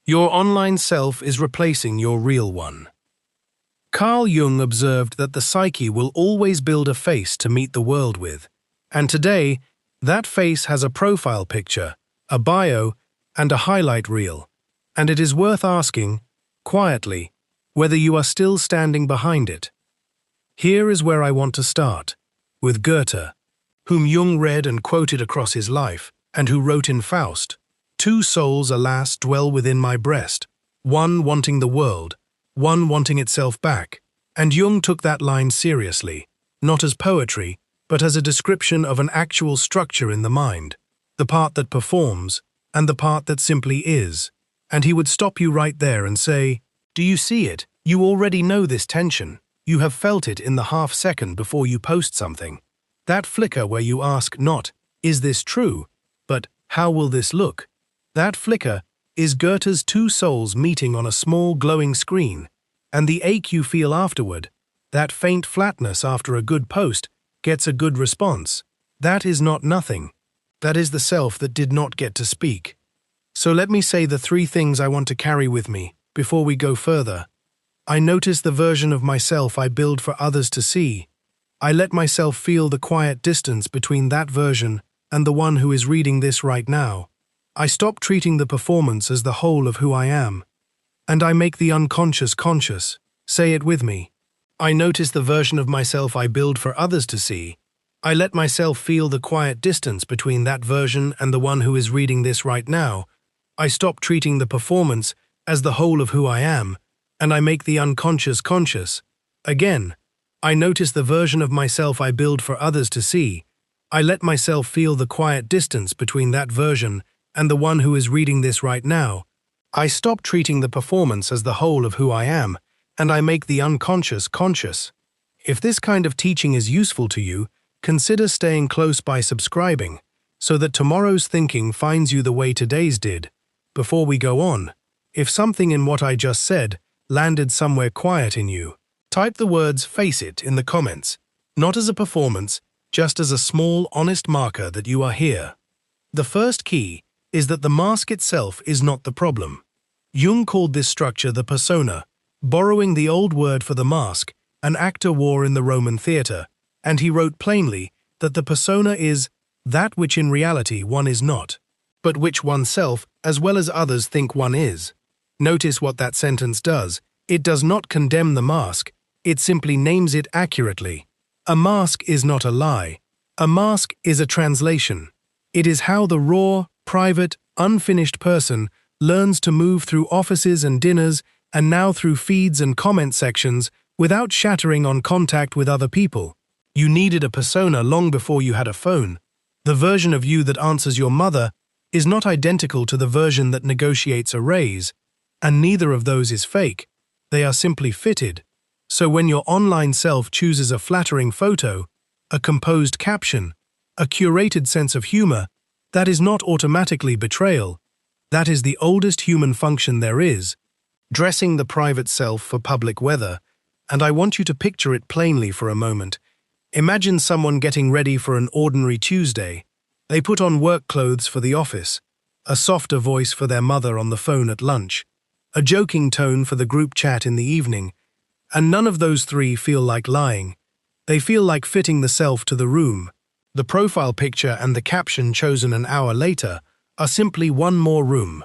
Your online self is replacing your real one. Carl Jung observed that the psyche will always build a face to meet the world with, and today, that face has a profile picture, a bio, and a highlight reel, and it is worth asking, quietly, whether you are still standing behind it. Here is where I want to start, with Goethe, whom Jung read and quoted across his life, and who wrote in Faust, "Two souls, alas, dwell within my breast, one wanting the world, one wanting itself back." And Jung took that line seriously, not as poetry, but as a description of an actual structure in the mind, the part that performs and the part that simply is. And he would stop you right there and say, "Do you see it? You already know this tension. You have felt it in the half-second before you post something. That flicker where you ask not, 'Is this true?' but 'How will this look?' That flicker is Goethe's two souls meeting on a small glowing screen, and the ache you feel afterward, that faint flatness after a good post, gets a good response. That is not nothing. That is the self that did not get to speak. So let me say the three things I want to carry with me before we go further. I notice the version of myself I build for others to see. I let myself feel the quiet distance between that version and the one who is reading this right now. I stop treating the performance as the whole of who I am. And I make the unconscious conscious. Say it with me. I notice the version of myself I build for others to see. I let myself feel the quiet distance between that version and the one who is reading this right now. I stop treating the performance as the whole of who I am, and I make the unconscious conscious. Again, I notice the version of myself I build for others to see. I let myself feel the quiet distance between that version and the one who is reading this right now. I stop treating the performance as the whole of who I am, and I make the unconscious conscious. If this kind of teaching is useful to you, consider staying close by subscribing, so that tomorrow's thinking finds you the way today's did. Before we go on, if something in what I just said landed somewhere quiet in you, type the words "face it" in the comments, not as a performance, just as a small, honest marker that you are here. The first key is that the mask itself is not the problem. Jung called this structure the persona, borrowing the old word for the mask an actor wore in the Roman theatre, and he wrote plainly that the persona is that which in reality one is not, but which oneself as well as others think one is. Notice what that sentence does. It does not condemn the mask, it simply names it accurately. A mask is not a lie. A mask is a translation. It is how the raw, private, unfinished person learns to move through offices and dinners and now through feeds and comment sections without shattering on contact with other people. You needed a persona long before you had a phone. The version of you that answers your mother is not identical to the version that negotiates a raise, and neither of those is fake. They are simply fitted. So when your online self chooses a flattering photo, a composed caption, a curated sense of humor, that is not automatically betrayal. That is the oldest human function there is, dressing the private self for public weather. And I want you to picture it plainly for a moment. Imagine someone getting ready for an ordinary Tuesday. They put on work clothes for the office, a softer voice for their mother on the phone at lunch, a joking tone for the group chat in the evening, and none of those three feel like lying. They feel like fitting the self to the room. The profile picture and the caption chosen an hour later are simply one more room,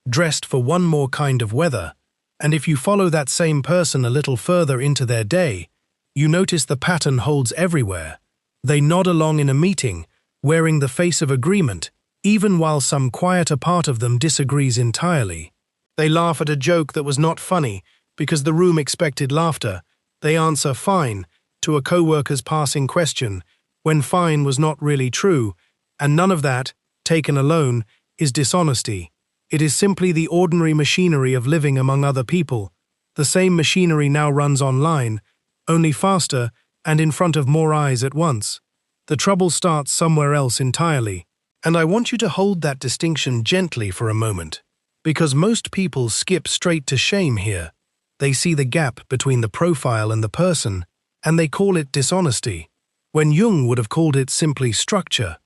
dressed for one more kind of weather. And if you follow that same person a little further into their day, you notice the pattern holds everywhere. They nod along in a meeting, wearing the face of agreement, even while some quieter part of them disagrees entirely. They laugh at a joke that was not funny because the room expected laughter. They answer "fine" to a co-worker's passing question when fine was not really true, and none of that, taken alone, is dishonesty. It is simply the ordinary machinery of living among other people. The same machinery now runs online, only faster and in front of more eyes at once. The trouble starts somewhere else entirely, and I want you to hold that distinction gently for a moment, because most people skip straight to shame here. They see the gap between the profile and the person, and they call it dishonesty, when Jung would have called it simply structure.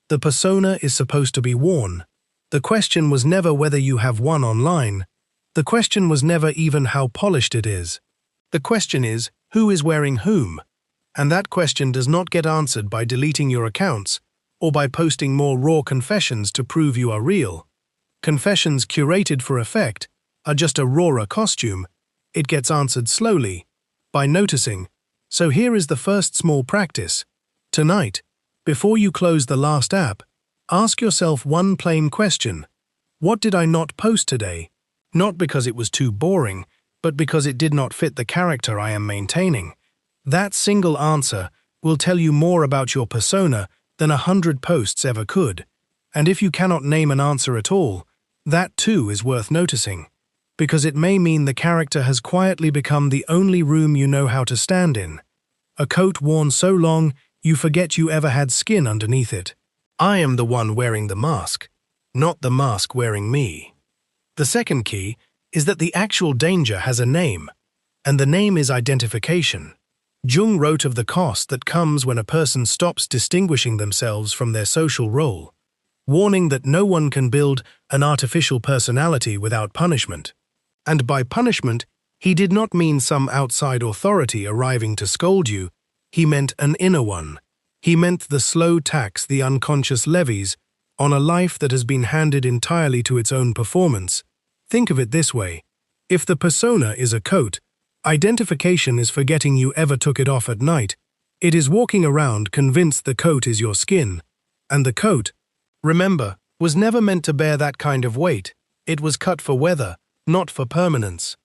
The persona is supposed to be worn. The question was never whether you have one online. The question was never even how polished it is. The question is, who is wearing whom? And that question does not get answered by deleting your accounts or by posting more raw confessions to prove you are real. Confessions curated for effect are just a rawer costume. It gets answered slowly, by noticing. So here is the first small practice. Tonight, before you close the last app, ask yourself one plain question. What did I not post today? Not because it was too boring, but because it did not fit the character I am maintaining. That single answer will tell you more about your persona than 100 posts ever could. And if you cannot name an answer at all, that too is worth noticing, because it may mean the character has quietly become the only room you know how to stand in. A coat worn so long you forget you ever had skin underneath it. I am the one wearing the mask, not the mask wearing me. The second key is that the actual danger has a name, and the name is identification. Jung wrote of the cost that comes when a person stops distinguishing themselves from their social role, warning that no one can build an artificial personality without punishment. And by punishment, he did not mean some outside authority arriving to scold you. He meant an inner one. He meant the slow tax the unconscious levies on a life that has been handed entirely to its own performance. Think of it this way. If the persona is a coat, identification is forgetting you ever took it off at night. It is walking around convinced the coat is your skin. And the coat, remember, was never meant to bear that kind of weight. It was cut for weather, not for permanence.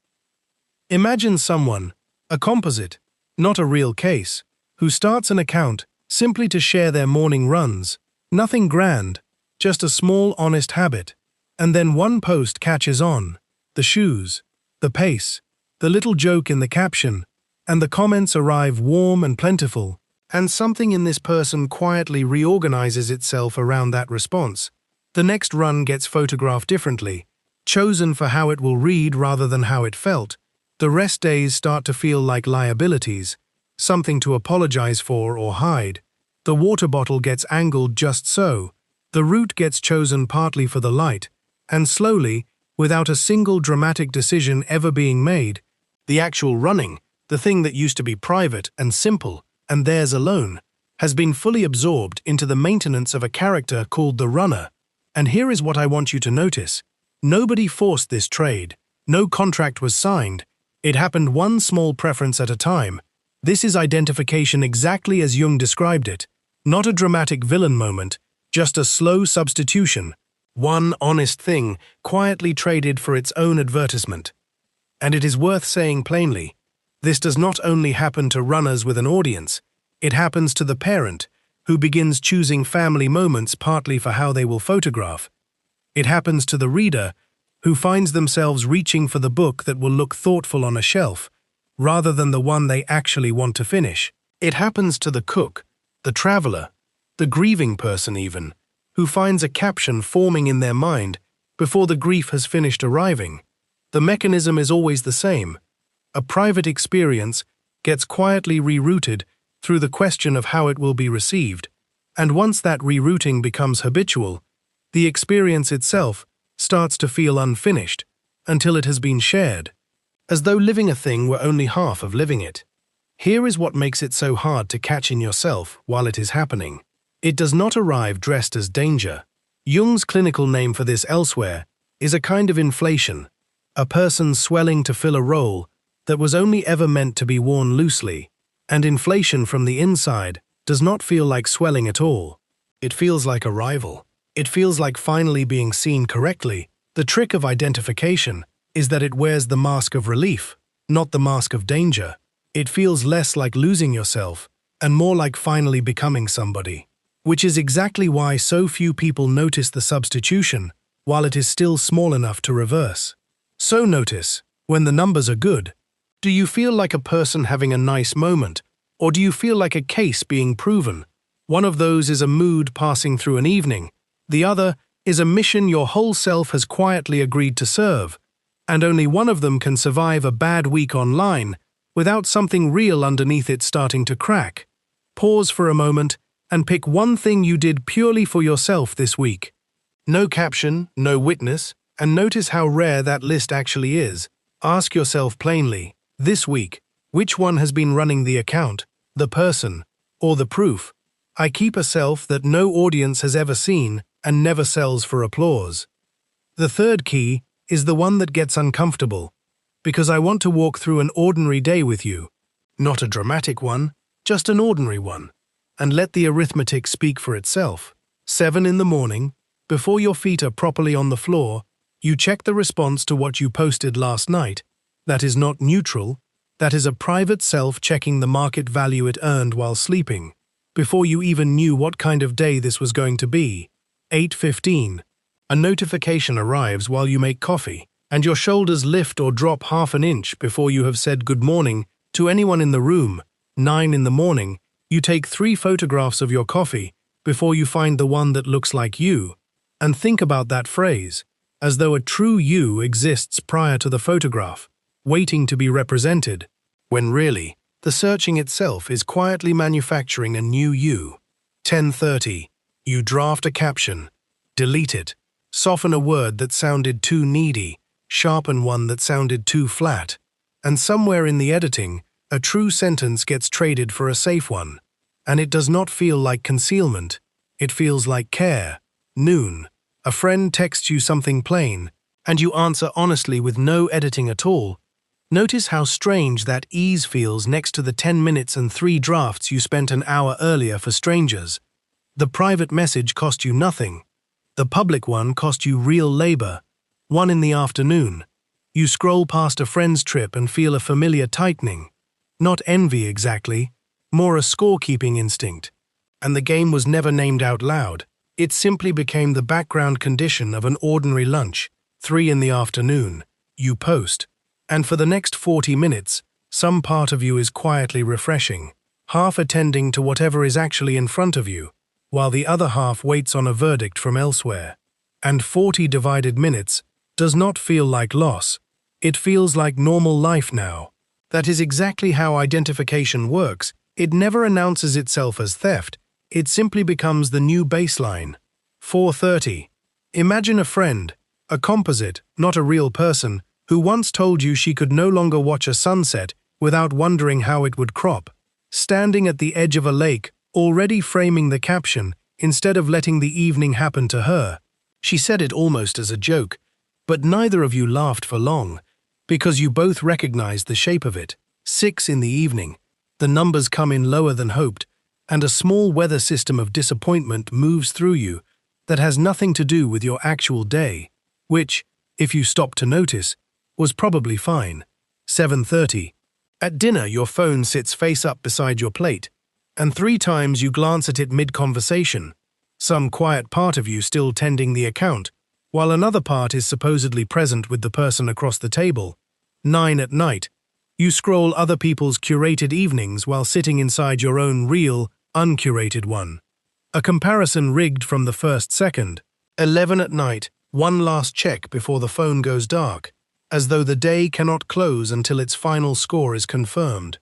Imagine someone, a composite, not a real case, who starts an account simply to share their morning runs. Nothing grand, just a small honest habit. And then one post catches on. The shoes, the pace, the little joke in the caption, and the comments arrive warm and plentiful, and something in this person quietly reorganizes itself around that response. The next run gets photographed differently, chosen for how it will read rather than how it felt. The rest days start to feel like liabilities, something to apologize for or hide. The water bottle gets angled just so. The route gets chosen partly for the light, and slowly, without a single dramatic decision ever being made, the actual running, the thing that used to be private and simple, and theirs alone, has been fully absorbed into the maintenance of a character called the runner. And here is what I want you to notice. Nobody forced this trade. No contract was signed. It happened one small preference at a time. This is identification exactly as Jung described it. Not a dramatic villain moment, just a slow substitution. One honest thing, quietly traded for its own advertisement. And it is worth saying plainly, this does not only happen to runners with an audience, it happens to the parent, who begins choosing family moments partly for how they will photograph. It happens to the reader, who finds themselves reaching for the book that will look thoughtful on a shelf, rather than the one they actually want to finish. It happens to the cook, the traveler, the grieving person even, who finds a caption forming in their mind before the grief has finished arriving. The mechanism is always the same. A private experience gets quietly rerouted through the question of how it will be received, and once that rerouting becomes habitual, the experience itself starts to feel unfinished until it has been shared, as though living a thing were only half of living it. Here is what makes it so hard to catch in yourself while it is happening. It does not arrive dressed as danger. Jung's clinical name for this elsewhere is a kind of inflation, a person swelling to fill a role that was only ever meant to be worn loosely, and inflation from the inside does not feel like swelling at all. It feels like arrival. It feels like finally being seen correctly. The trick of identification is that it wears the mask of relief, not the mask of danger. It feels less like losing yourself and more like finally becoming somebody. Which is exactly why so few people notice the substitution while it is still small enough to reverse. So notice, when the numbers are good, do you feel like a person having a nice moment, or do you feel like a case being proven? One of those is a mood passing through an evening, the other is a mission your whole self has quietly agreed to serve, and only one of them can survive a bad week online without something real underneath it starting to crack. Pause for a moment and pick one thing you did purely for yourself this week. No caption, no witness, And notice how rare that list actually is. Ask yourself plainly, this week, which one has been running the account, the person, or the proof? I keep a self that no audience has ever seen and never sells for applause. The third key is the one that gets uncomfortable, because I want to walk through an ordinary day with you. Not a dramatic one, just an ordinary one. And let the arithmetic speak for itself. 7 in the morning, before your feet are properly on the floor, you check the response to what you posted last night. That is not neutral. That is a private self checking the market value it earned while sleeping, before you even knew what kind of day this was going to be. 8:15. A notification arrives while you make coffee, and your shoulders lift or drop half an inch before you have said good morning to anyone in the room. 9 in the morning, you take 3 photographs of your coffee before you find the one that looks like you. And think about that phrase, as though a true you exists prior to the photograph, waiting to be represented, when really, the searching itself is quietly manufacturing a new you. 10:30. You draft a caption, delete it, soften a word that sounded too needy, sharpen one that sounded too flat, and somewhere in the editing, a true sentence gets traded for a safe one. And it does not feel like concealment, it feels like care. Noon. A friend texts you something plain, and you answer honestly with no editing at all. Notice how strange that ease feels next to the 10 minutes and 3 drafts you spent an hour earlier for strangers. The private message cost you nothing. The public one cost you real labor. 1 in the afternoon. You scroll past a friend's trip and feel a familiar tightening. Not envy exactly, more a scorekeeping instinct. And the game was never named out loud. It simply became the background condition of an ordinary lunch. 3 in the afternoon. You post. And for the next 40 minutes, some part of you is quietly refreshing, half attending to whatever is actually in front of you, while the other half waits on a verdict from elsewhere. And 40 divided minutes does not feel like loss. It feels like normal life now. That is exactly how identification works. It never announces itself as theft. It simply becomes the new baseline. 4:30. Imagine a friend, a composite, not a real person, who once told you she could no longer watch a sunset without wondering how it would crop, standing at the edge of a lake, already framing the caption instead of letting the evening happen to her. She said it almost as a joke, but neither of you laughed for long, because you both recognized the shape of it. 6 in the evening. The numbers come in lower than hoped, and a small weather system of disappointment moves through you that has nothing to do with your actual day, which, if you stop to notice, was probably fine. 7:30. At dinner, your phone sits face up beside your plate, and 3 times you glance at it mid-conversation, some quiet part of you still tending the account, while another part is supposedly present with the person across the table. 9 at night. You scroll other people's curated evenings while sitting inside your own real, uncurated one. A comparison rigged from the first second. 11 at night. One last check before the phone goes dark, as though the day cannot close until its final score is confirmed.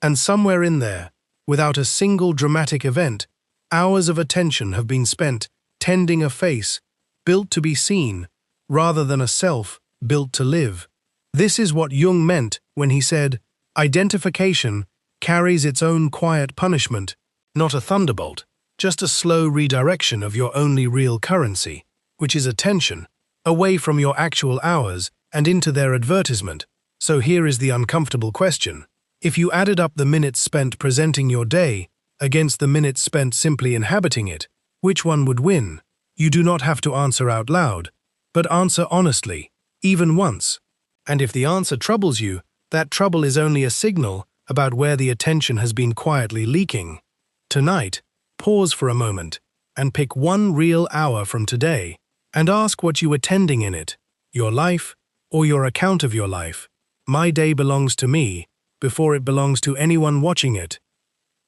And somewhere in there, without a single dramatic event, hours of attention have been spent tending a face built to be seen, rather than a self built to live. This is what Jung meant when he said, identification carries its own quiet punishment, not a thunderbolt, just a slow redirection of your only real currency, which is attention, away from your actual hours and into their advertisement. So here is the uncomfortable question. If you added up the minutes spent presenting your day against the minutes spent simply inhabiting it, which one would win? You do not have to answer out loud, but answer honestly, even once. And if the answer troubles you, that trouble is only a signal about where the attention has been quietly leaking. Tonight, pause for a moment and pick one real hour from today and ask what you are tending in it, your life or your account of your life. My day belongs to me before it belongs to anyone watching it.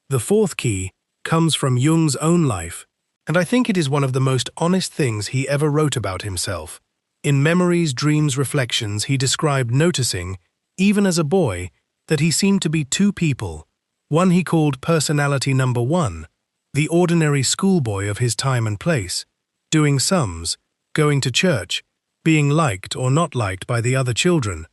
The fourth key comes from Jung's own life, and I think it is one of the most honest things he ever wrote about himself. In Memories, Dreams, Reflections, he described noticing, even as a boy, that he seemed to be 2 people. One he called personality number 1, the ordinary schoolboy of his time and place, doing sums, going to church, being liked or not liked by the other children,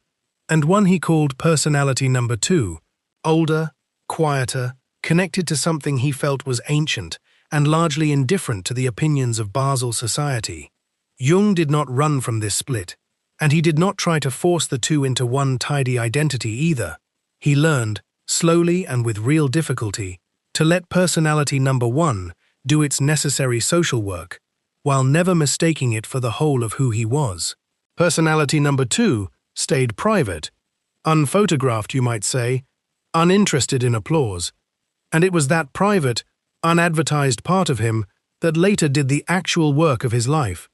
and one he called personality number 2, older, quieter, connected to something he felt was ancient and largely indifferent to the opinions of Basel society. Jung did not run from this split, and he did not try to force the two into one tidy identity either. He learned, slowly and with real difficulty, to let personality number 1 do its necessary social work, while never mistaking it for the whole of who he was. Personality number 2 stayed private, unphotographed, you might say, uninterested in applause, and it was that private, unadvertised part of him that later did the actual work of his life.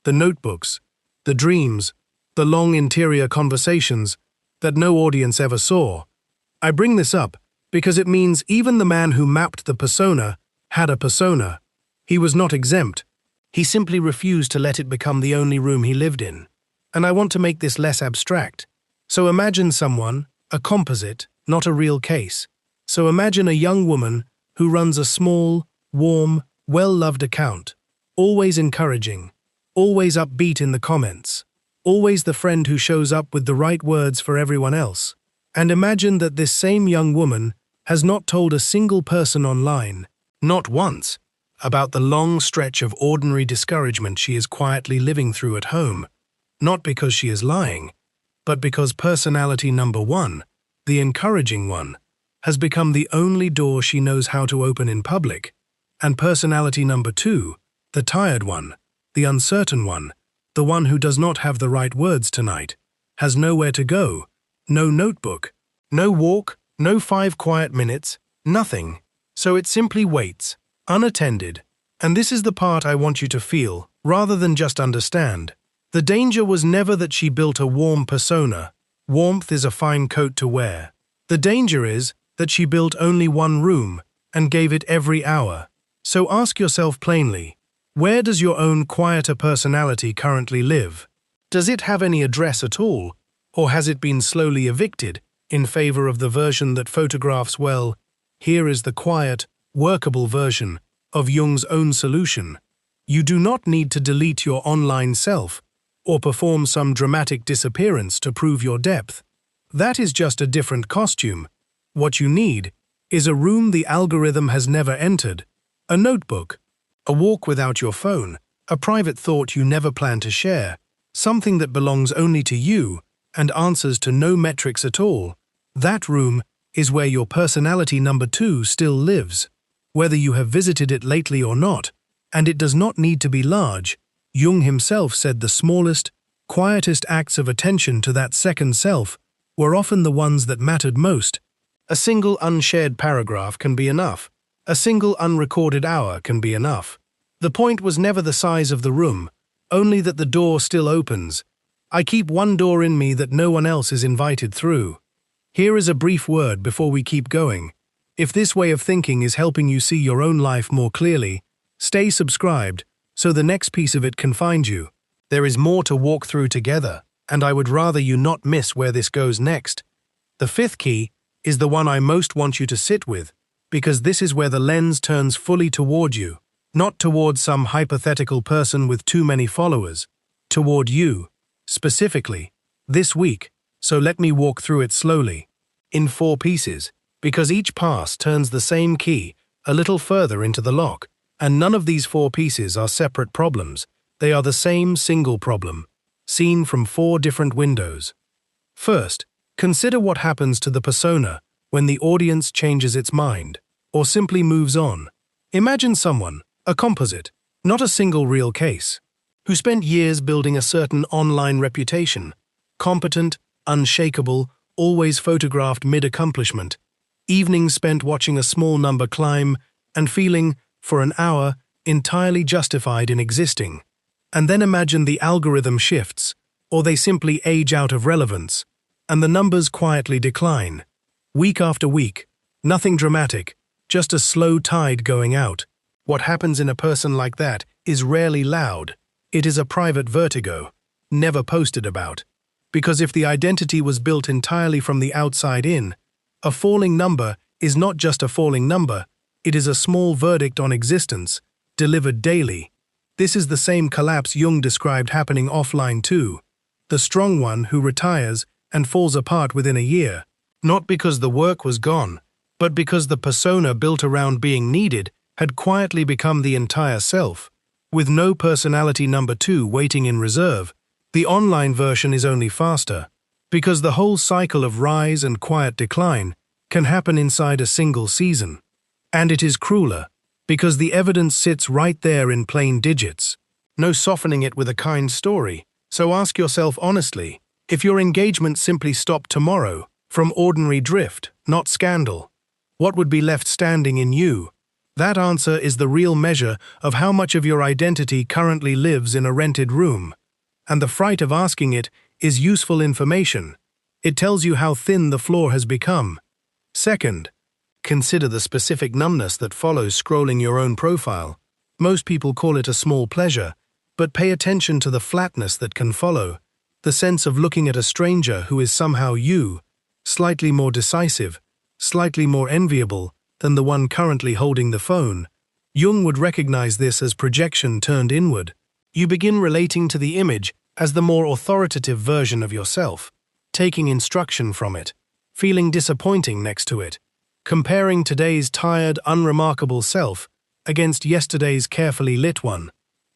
The notebooks, the dreams, the long interior conversations that no audience ever saw. I bring this up because it means even the man who mapped the persona had a persona. He was not exempt. He simply refused to let it become the only room he lived in. And I want to make this less abstract. So imagine someone, a composite, not a real case. So imagine a young woman who runs a small, warm, well-loved account, always encouraging, always upbeat in the comments, always the friend who shows up with the right words for everyone else. And imagine that this same young woman has not told a single person online, not once, about the long stretch of ordinary discouragement she is quietly living through at home, not because she is lying, but because personality number 1, the encouraging one, has become the only door she knows how to open in public, and personality number 2, the tired one, the uncertain one, the one who does not have the right words tonight, has nowhere to go, no notebook, no walk, no 5 quiet minutes, nothing. So it simply waits, unattended. And this is the part I want you to feel, rather than just understand. The danger was never that she built a warm persona. Warmth is a fine coat to wear. The danger is that she built only one room and gave it every hour. So ask yourself plainly, where does your own quieter personality currently live? Does it have any address at all, or has it been slowly evicted in favor of the version that photographs well? Here is the quiet, workable version of Jung's own solution. You do not need to delete your online self or perform some dramatic disappearance to prove your depth. That is just a different costume. What you need is a room the algorithm has never entered, a notebook, a walk without your phone, a private thought you never plan to share, something that belongs only to you and answers to no metrics at all. That room is where your personality number 2 still lives, whether you have visited it lately or not, and it does not need to be large. Jung himself said the smallest, quietest acts of attention to that second self were often the ones that mattered most. A single unshared paragraph can be enough. A single unrecorded hour can be enough. The point was never the size of the room, only that the door still opens. I keep one door in me that no one else is invited through. Here is a brief word before we keep going. If this way of thinking is helping you see your own life more clearly, stay subscribed so the next piece of it can find you. There is more to walk through together, and I would rather you not miss where this goes next. The 5th key is the one I most want you to sit with, because this is where the lens turns fully toward you, not toward some hypothetical person with too many followers, toward you, specifically, this week. So let me walk through it slowly, in 4 pieces, because each pass turns the same key a little further into the lock, and none of these 4 pieces are separate problems. They are the same single problem, seen from 4 different windows. First, consider what happens to the persona when the audience changes its mind, or simply moves on. Imagine someone, a composite, not a single real case, who spent years building a certain online reputation, competent, unshakable, always photographed mid-accomplishment, evenings spent watching a small number climb and feeling, for an hour, entirely justified in existing. And then imagine the algorithm shifts, or they simply age out of relevance, and the numbers quietly decline. Week after week, nothing dramatic, just a slow tide going out. What happens in a person like that is rarely loud. It is a private vertigo, never posted about. Because if the identity was built entirely from the outside in, a falling number is not just a falling number, it is a small verdict on existence, delivered daily. This is the same collapse Jung described happening offline too. The strong one who retires and falls apart within a year, not because the work was gone, but because the persona built around being needed had quietly become the entire self. With no personality number two waiting in reserve, the online version is only faster, because the whole cycle of rise and quiet decline can happen inside a single season. And it is crueler, because the evidence sits right there in plain digits. No softening it with a kind story. So ask yourself honestly, if your engagement simply stopped tomorrow, from ordinary drift, not scandal, what would be left standing in you? That answer is the real measure of how much of your identity currently lives in a rented room. And the fright of asking it is useful information. It tells you how thin the floor has become. Second, consider the specific numbness that follows scrolling your own profile. Most people call it a small pleasure, but pay attention to the flatness that can follow. The sense of looking at a stranger who is somehow you, slightly more decisive, slightly more enviable than the one currently holding the phone. Jung would recognize this as projection turned inward. You begin relating to the image as the more authoritative version of yourself, taking instruction from it, feeling disappointing next to it, comparing today's tired, unremarkable self against yesterday's carefully lit one,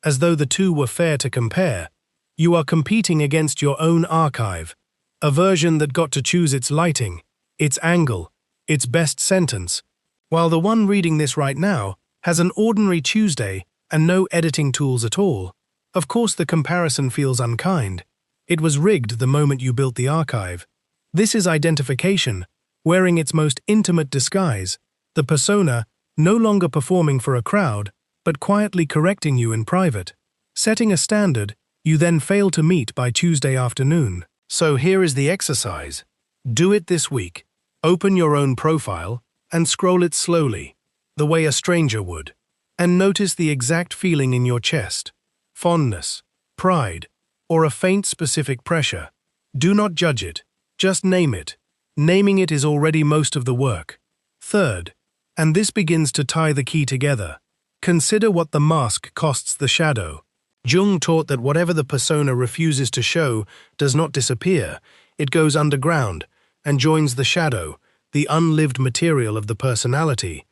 as though the two were fair to compare. You are competing against your own archive, a version that got to choose its lighting, its angle, its best sentence, while the one reading this right now has an ordinary Tuesday and no editing tools at all. Of course the comparison feels unkind. It was rigged the moment you built the archive. This is identification, wearing its most intimate disguise, the persona no longer performing for a crowd, but quietly correcting you in private. Setting a standard you then fail to meet by Tuesday afternoon. So here is the exercise. Do it this week. Open your own profile and scroll it slowly, the way a stranger would, and notice the exact feeling in your chest. Fondness, pride, or a faint specific pressure. Do not judge it, just name it. Naming it is already most of the work. Third, and this begins to tie the key together, consider what the mask costs the shadow. Jung taught that whatever the persona refuses to show does not disappear, it goes underground and joins the shadow, the unlived material of the personality.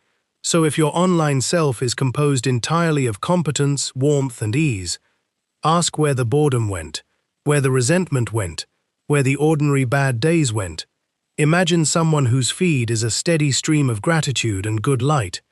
So if your online self is composed entirely of competence, warmth, and ease, ask where the boredom went, where the resentment went, where the ordinary bad days went. Imagine someone whose feed is a steady stream of gratitude and good light,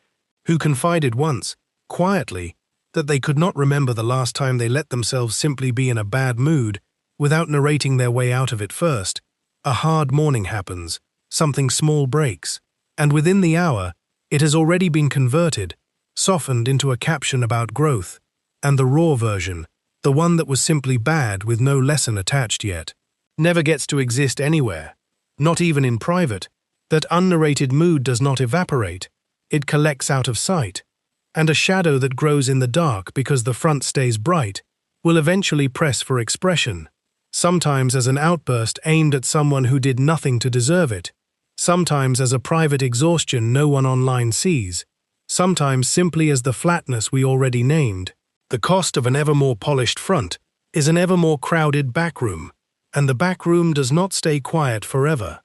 who confided once, quietly, that they could not remember the last time they let themselves simply be in a bad mood without narrating their way out of it first. A hard morning happens, something small breaks, and within the hour, it has already been converted, softened into a caption about growth, and the raw version, the one that was simply bad with no lesson attached yet, never gets to exist anywhere, not even in private. That unnarrated mood does not evaporate, it collects out of sight, and a shadow that grows in the dark because the front stays bright will eventually press for expression, sometimes as an outburst aimed at someone who did nothing to deserve it, sometimes as a private exhaustion no one online sees, sometimes simply as the flatness we already named. The cost of an ever more polished front is an ever more crowded backroom, and the backroom does not stay quiet forever.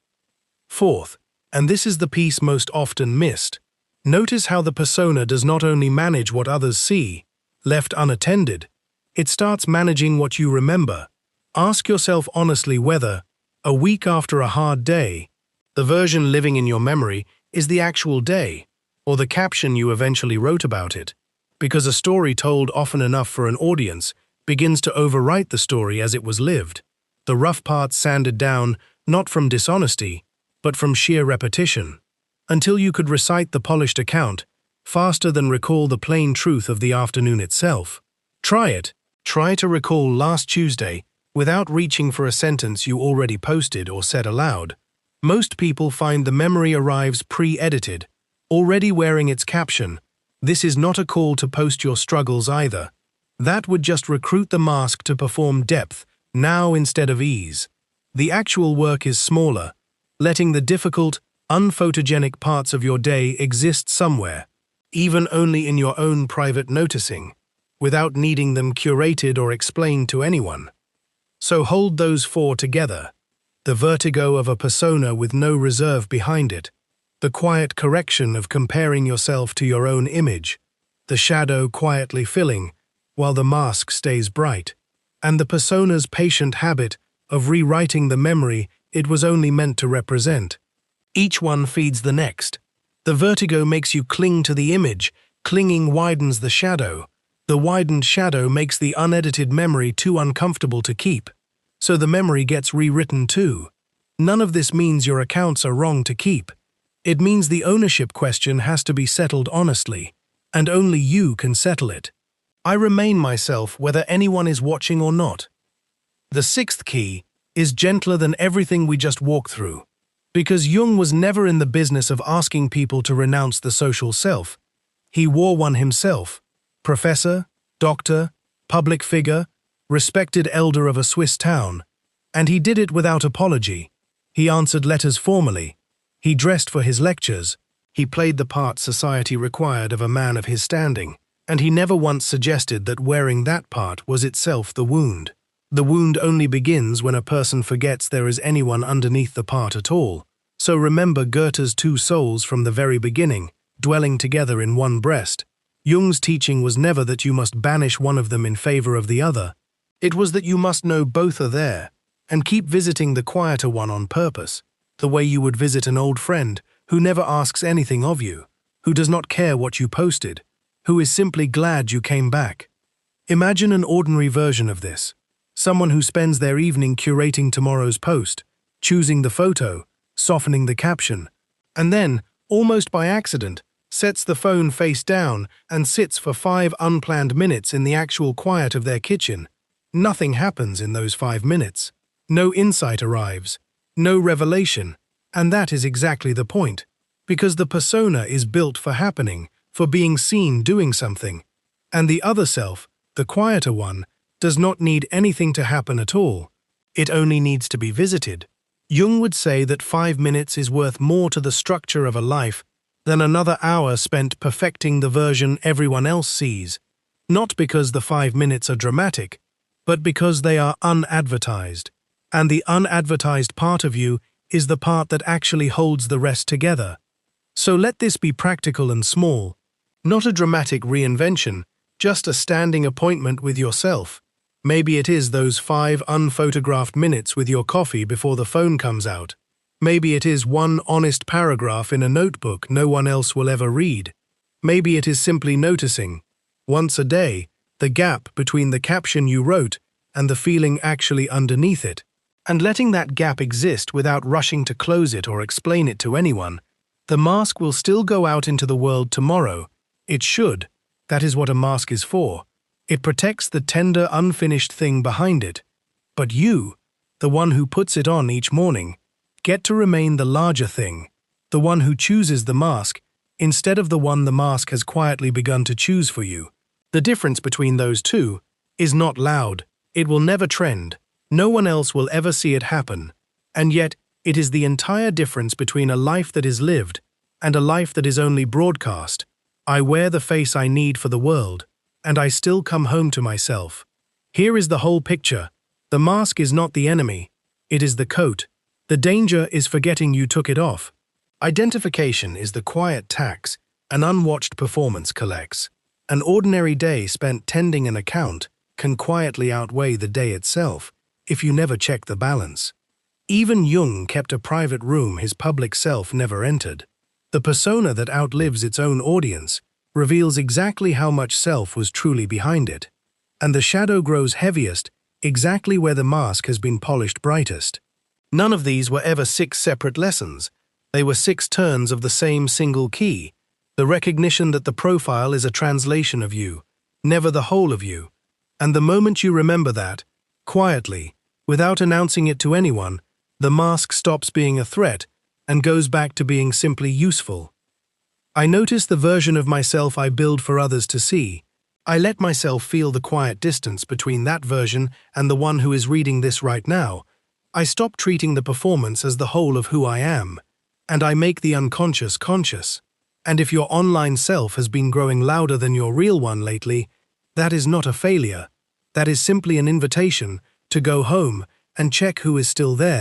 Fourth, and this is the piece most often missed, notice how the persona does not only manage what others see, left unattended, it starts managing what you remember. Ask yourself honestly whether, a week after a hard day, the version living in your memory is the actual day, or the caption you eventually wrote about it, because a story told often enough for an audience begins to overwrite the story as it was lived, the rough parts sanded down not from dishonesty, but from sheer repetition, until you could recite the polished account faster than recall the plain truth of the afternoon itself. Try it. Try to recall last Tuesday without reaching for a sentence you already posted or said aloud. Most people find the memory arrives pre-edited, already wearing its caption. This is not a call to post your struggles either. That would just recruit the mask to perform depth, now instead of ease. The actual work is smaller, letting the difficult, unphotogenic parts of your day exist somewhere, even only in your own private noticing. without needing them curated or explained to anyone. So hold those four together: the vertigo of a persona with no reserve behind it, the quiet correction of comparing yourself to your own image, the shadow quietly filling while the mask stays bright, and the persona's patient habit of rewriting the memory it was only meant to represent. Each one feeds the next. The vertigo makes you cling to the image. Clinging widens the shadow. The widened shadow makes the unedited memory too uncomfortable to keep. So the memory gets rewritten too. None of this means your accounts are wrong to keep. It means the ownership question has to be settled honestly, and only you can settle it. I remain myself whether anyone is watching or not. The sixth key is gentler than everything we just walked through. Because Jung was never in the business of asking people to renounce the social self. He wore one himself. Professor, doctor, public figure, respected elder of a Swiss town. And he did it without apology. He answered letters formally. He dressed for his lectures. He played the part society required of a man of his standing. And he never once suggested that wearing that part was itself the wound. The wound only begins when a person forgets there is anyone underneath the part at all. So remember Goethe's two souls from the very beginning, dwelling together in one breast. Jung's teaching was never that you must banish one of them in favor of the other. It was that you must know both are there, and keep visiting the quieter one on purpose, the way you would visit an old friend who never asks anything of you, who does not care what you posted, who is simply glad you came back. Imagine an ordinary version of this. Someone who spends their evening curating tomorrow's post, choosing the photo, softening the caption, and then, almost by accident, sets the phone face down and sits for 5 unplanned minutes in the actual quiet of their kitchen. Nothing happens in those 5 minutes. No insight arrives, no revelation, and that is exactly the point, because the persona is built for happening, for being seen doing something, and the other self, the quieter one, does not need anything to happen at all. It only needs to be visited. Jung would say that 5 minutes is worth more to the structure of a life than another hour spent perfecting the version everyone else sees, not because the 5 minutes are dramatic, but because they are unadvertised. And the unadvertised part of you is the part that actually holds the rest together. So let this be practical and small, not a dramatic reinvention, just a standing appointment with yourself. Maybe it is those 5 unphotographed minutes with your coffee before the phone comes out. Maybe it is one honest paragraph in a notebook no one else will ever read. Maybe it is simply noticing, once a day, the gap between the caption you wrote and the feeling actually underneath it, and letting that gap exist without rushing to close it or explain it to anyone. The mask will still go out into the world tomorrow. It should. That is what a mask is for. It protects the tender, unfinished thing behind it. But you, the one who puts it on each morning, get to remain the larger thing, the one who chooses the mask, instead of the one the mask has quietly begun to choose for you. The difference between those two is not loud. It will never trend. No one else will ever see it happen. And yet, it is the entire difference between a life that is lived and a life that is only broadcast. I wear the face I need for the world, and I still come home to myself. Here is the whole picture. The mask is not the enemy. It is the coat. The danger is forgetting you took it off. Identification is the quiet tax an unwatched performance collects. An ordinary day spent tending an account can quietly outweigh the day itself if you never check the balance. Even Jung kept a private room his public self never entered. The persona that outlives its own audience reveals exactly how much self was truly behind it. And the shadow grows heaviest exactly where the mask has been polished brightest. None of these were ever 6 separate lessons. They were 6 turns of the same single key, the recognition that the profile is a translation of you, never the whole of you. And the moment you remember that, quietly, without announcing it to anyone, the mask stops being a threat and goes back to being simply useful. I notice the version of myself I build for others to see. I let myself feel the quiet distance between that version and the one who is reading this right now. I stop treating the performance as the whole of who I am, and I make the unconscious conscious. And if your online self has been growing louder than your real one lately, That is not a failure. That is simply an invitation to go home and check who is still there.